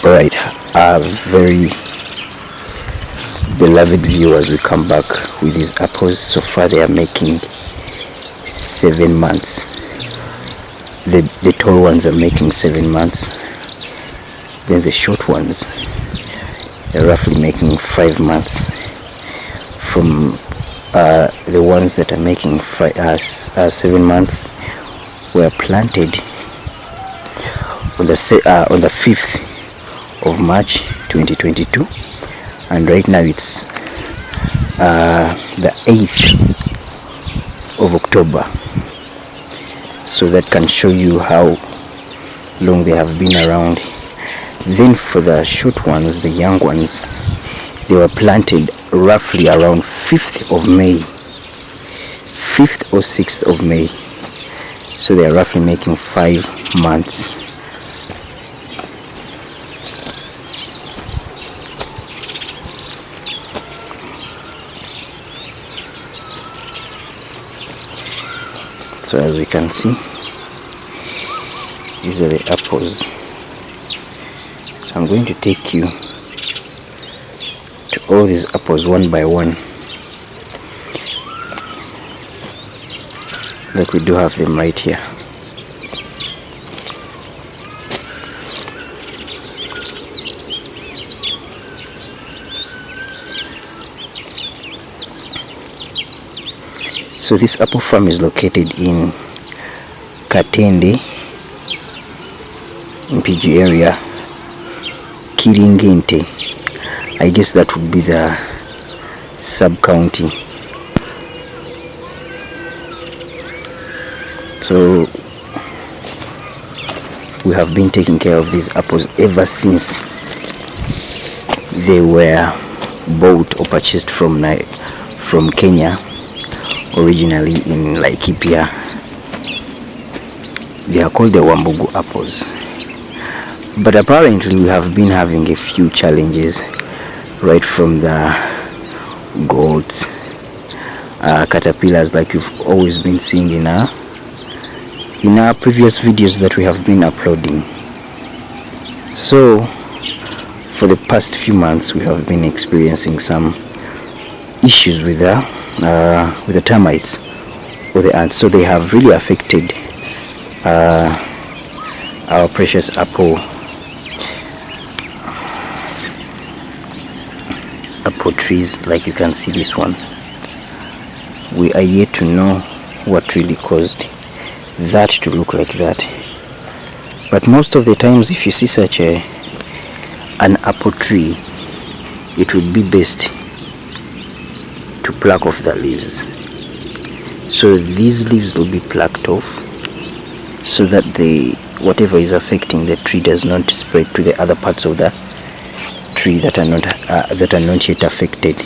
Alright, very beloved viewers, we come back with these apples. So far they are making 7 months. The tall ones are making 7 months, then the short ones are roughly making 5 months. From the ones that are making 7 months were planted on the 5th of March 2022, and right now it's the 8th of October. So that can show you how long they have been around. Then for the short ones, the young ones, they were planted roughly around 5th of May, 5th or 6th of May. So they are roughly making 5 months. So as we can see, these are the apples. So I'm going to take you to all these apples one by one. Like we do have them right here. So this apple farm is located in Katende, in PG area, Kiringente. I guess that would be the sub-county. So we have been taking care of these apples ever since they were bought or purchased from Kenya, originally in Laikipia. They are called the Wambugu apples. But apparently we have been having a few challenges, right from the goats, caterpillars, like you've always been seeing in our previous videos that we have been uploading. So for the past few months we have been experiencing some issues with the termites or the ants. So they have really affected our precious apple trees. Like you can see this one, we are yet to know what really caused that to look like that. But most of the times if you see such an apple tree, it would be best to pluck off the leaves. So these leaves will be plucked off so that whatever is affecting the tree does not spread to the other parts of the tree that are not yet affected.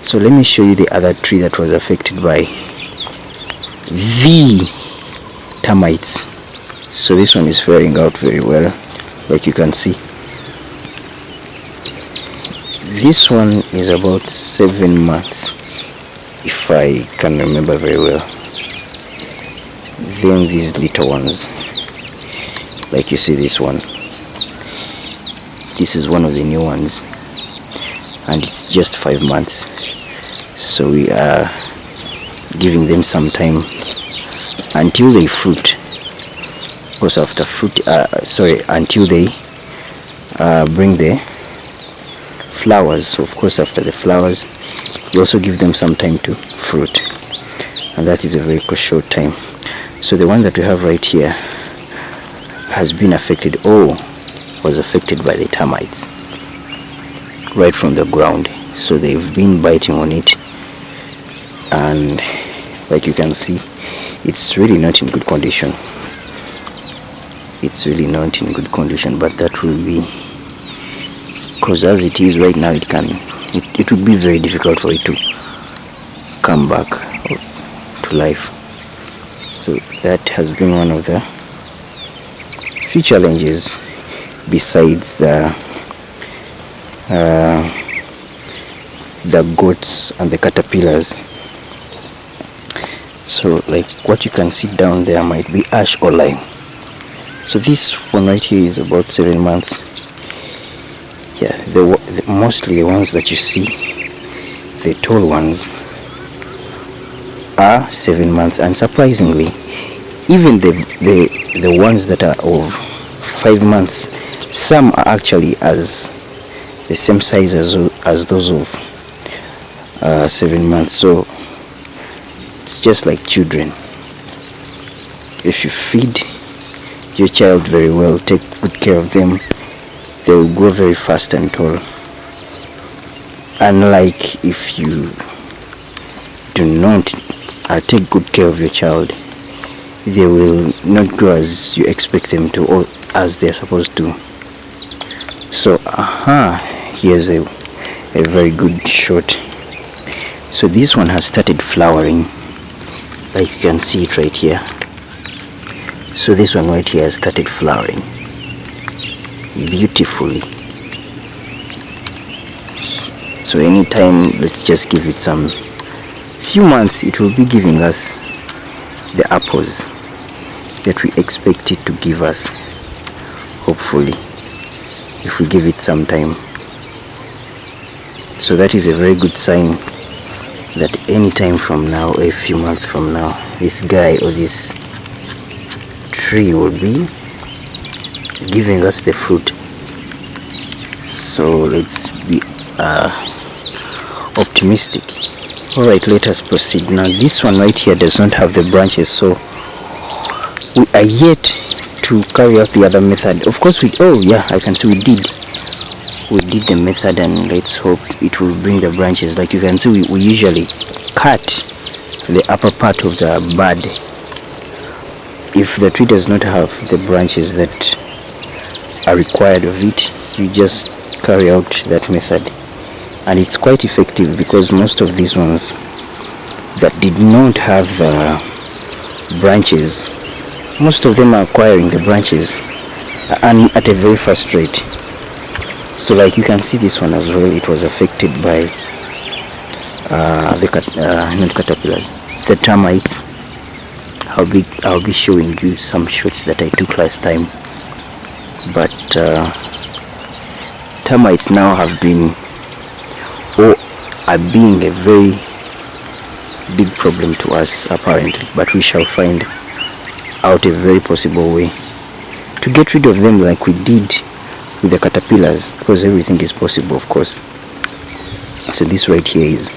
So let me show you the other tree that was affected by the termites. So this one is faring out very well, like you can see. This one is about 7 months, if I can remember very well. Then these little ones, like you see this one, this is one of the new ones, and it's just 5 months. So we are giving them some time until they fruit. Also after fruit, until they bring the flowers. So of course after the flowers you also give them some time to fruit, and that is a very short time. So the one that we have right here has been affected, or was affected by the termites right from the ground. So they've been biting on it, and like you can see, it's really not in good condition. It's really not in good condition, but that will be because as it is right now, it would be very difficult for it to come back to life. So that has been one of the few challenges, besides the goats and the caterpillars. So like what you can see down there might be ash or lime. So this one right here is about 7 months. Yeah, mostly the ones that you see, the tall ones, are 7 months, and surprisingly, even the ones that are of 5 months, some are actually as the same size as those of 7 months. So it's just like children. If you feed your child very well, take good care of them, they will grow very fast and tall. Unlike if you do not take good care of your child, they will not grow as you expect them to, or as they're supposed to. So here's a very good shot. So this one has started flowering, like you can see it right here. So this one right here has started flowering beautifully. So anytime, let's just give it some few months, it will be giving us the apples that we expect it to give us, hopefully, if we give it some time. So that is a very good sign that any time from now, a few months from now, this guy or this tree will be giving us the fruit. So let's be optimistic. Alright, let us proceed. Now this one right here does not have the branches, so we are yet to carry out the other method. Of course I can see we did the method, and let's hope it will bring the branches. Like you can see, we usually cut the upper part of the bud. If the tree does not have the branches that are required of it, you just carry out that method, and it's quite effective, because most of these ones that did not have branches, most of them are acquiring the branches and at a very fast rate. So like you can see, this one as well, it was affected by not caterpillars, the termites. I'll be showing you some shots that I took last time, but termites now have been, or are being, a very big problem to us apparently, but we shall find out a very possible way to get rid of them, like we did with the caterpillars, because everything is possible, of course. So this right here is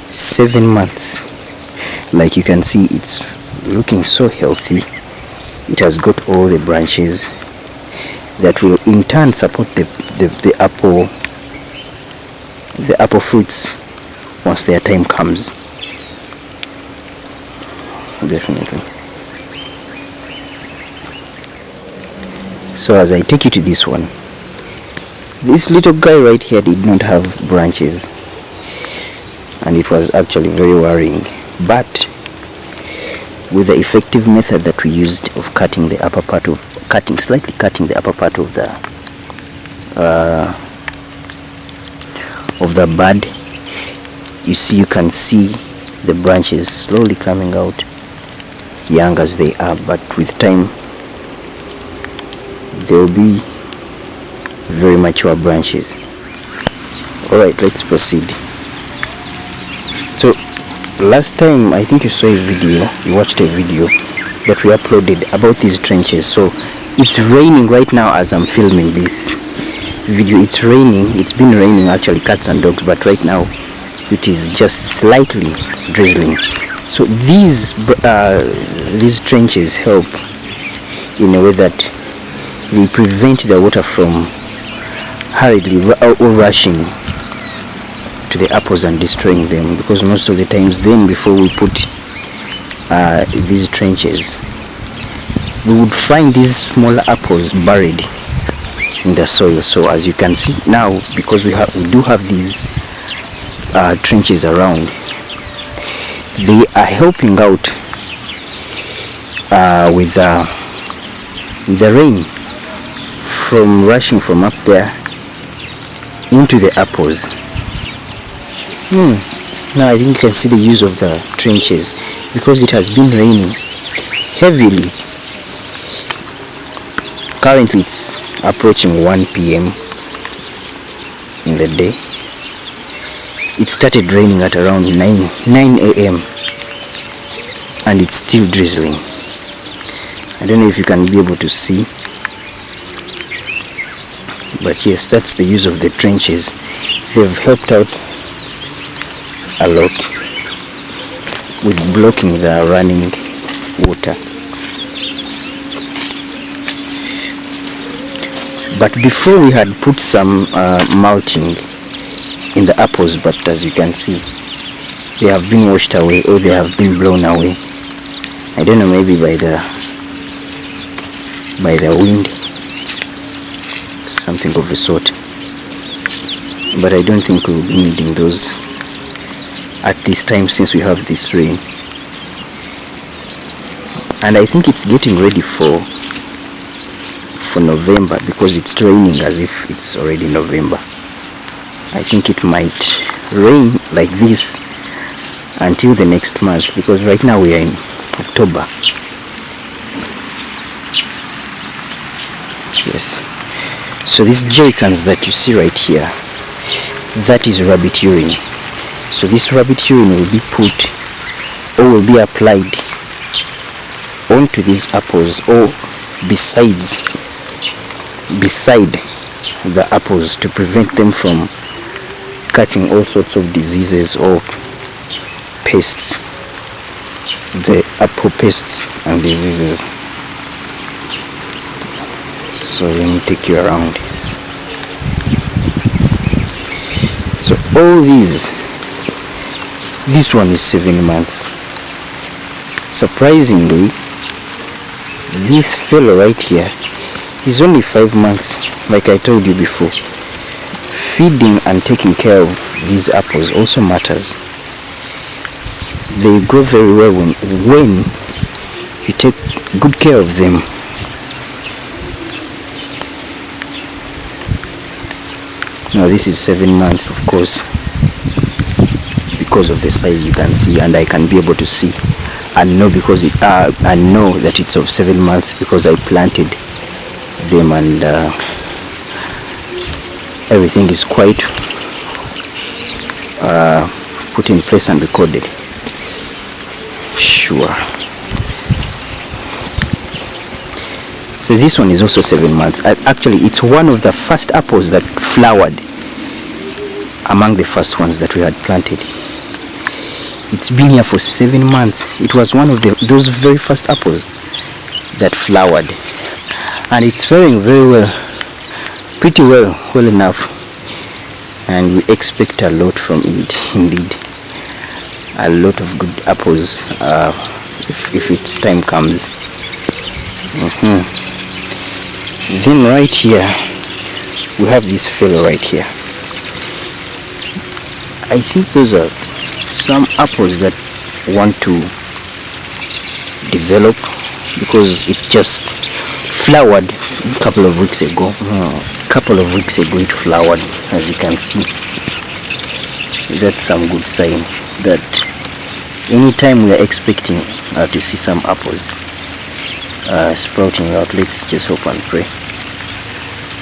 7 months. Like you can see, it's looking so healthy. It has got all the branches that will in turn support the apple fruits once their time comes. Definitely. So as I take you to this one, this little guy right here did not have branches, and it was actually very worrying. But with the effective method that we used of slightly cutting the upper part of the bud, you can see the branches slowly coming out, young as they are, but with time there will be very mature branches. Alright, let's proceed. So last time I think you watched a video that we uploaded about these trenches. So it's raining right now as I'm filming this video. It's raining. It's been raining actually, cats and dogs, but right now it is just slightly drizzling. So these trenches help in a way that they prevent the water from hurriedly rushing to the apples and destroying them, because most of the times then, before we put these trenches, we would find these smaller apples buried in the soil. So as you can see now, because we do have these trenches around, they are helping out with the rain from rushing from up there into the apples. Now I think you can see the use of the trenches, because it has been raining heavily. Currently it's approaching 1 p.m. in the day. It started raining at around 9 a.m. and it's still drizzling. I don't know if you can be able to see, but yes, that's the use of the trenches. They've helped out a lot with blocking the running water. But before we had put some mulching in the apples, but as you can see, they have been washed away or they have been blown away. I don't know, maybe by the wind, something of the sort. But I don't think we'll be needing those at this time since we have this rain. And I think it's getting ready for November, because it's raining as if it's already November. I think it might rain like this until the next month, because right now we are in October. Yes. So these jerry cans that you see right here, that is rabbit urine. So this rabbit urine will be put or will be applied onto these apples or beside the apples to prevent them from catching all sorts of diseases or pests, the apple pests and diseases. So let me take you around. So all these, this one is 7 months. Surprisingly, this fellow right here is only 5 months. Like I told you before, feeding and taking care of these apples also matters. They grow very well when you take good care of them. Now this is 7 months, of course, because of the size you can see, and I can be able to see and know because I know that it's of 7 months because I planted them, and everything is quite put in place and recorded. Sure. So this one is also 7 months. Actually, it's one of the first apples that flowered among the first ones that we had planted. It's been here for 7 months. It was one of those very first apples that flowered, and it's faring very well, pretty well enough, and we expect a lot from it. Indeed, a lot of good apples if its time comes. Then right here we have this fellow right here. I think those are some apples that want to develop because it just flowered a couple of weeks ago. It flowered, as you can see. That's some good sign that anytime we are expecting to see some apples sprouting out. Let's just hope and pray.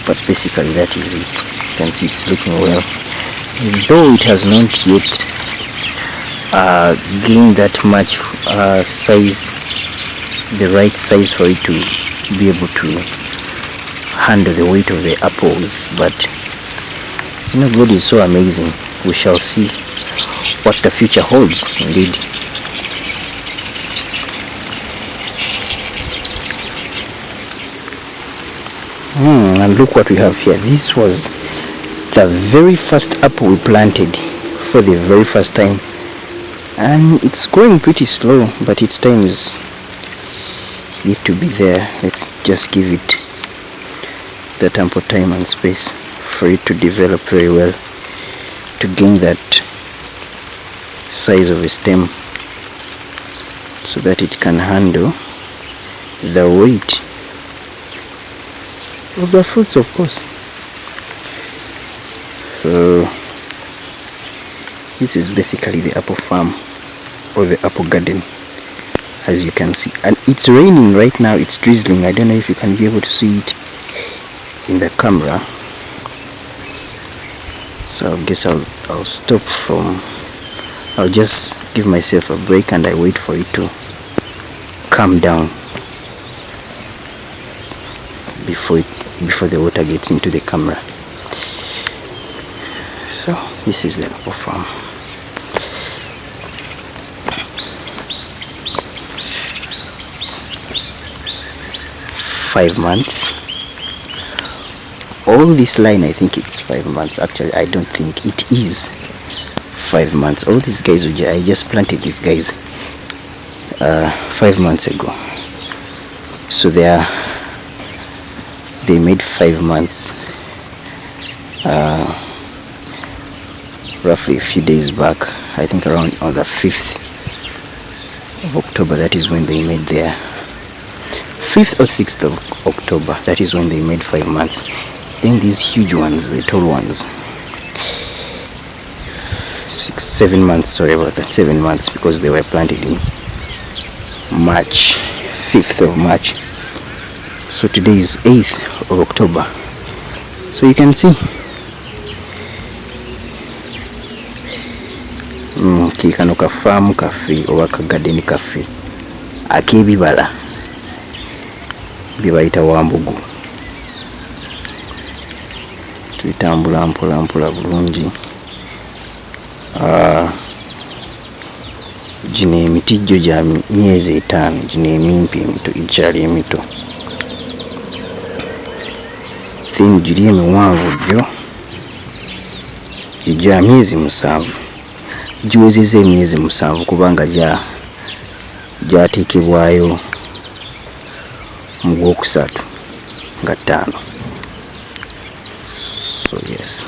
But basically that is it. You can see it's looking well, though it has not yet gained that much size, the right size for it to be able to handle the weight of the apples. But you know, God is so amazing. We shall see what the future holds. Indeed. And look what we have here. This was the very first apple we planted for the very first time, and it's growing pretty slow, but its time is yet to be there. Let's just give it that ample time and space for it to develop very well, to gain that size of a stem so that it can handle the weight of the fruits, of course. So this is basically the apple farm or the apple garden, as you can see. And it's raining right now, it's drizzling. I don't know if you can be able to see it in the camera. So I guess I'll stop from, I'll just give myself a break and I wait for it to calm down before the water gets into the camera. So this is the apple farm. Five months. All this line, I think it's 5 months. Actually, I don't think it is 5 months. All these guys, I just planted these guys 5 months ago. So they made 5 months roughly a few days back. I think around on the 5th of October, that is when they made their 5th or 6th of October, that is when they made 5 months. Then these huge ones, the tall ones, 7 months, sorry about that, 7 months, because they were planted in March, 5th of March. So today is 8th of October. So you can see kano kafaamu kaffe oba kagadeni kaffe ak'ebibala bye bayita Wambugu. Tutambula mpola mpola bulungi. Gino emiti gyo gya myezi 5, gino emimpi emito, ikyali emito. Then giri emiwanvu gyo gya myezi 7. Giwezezza emyezi 7 kubanga gyateekebwayo mu Gwokusatu nga 5. So yes.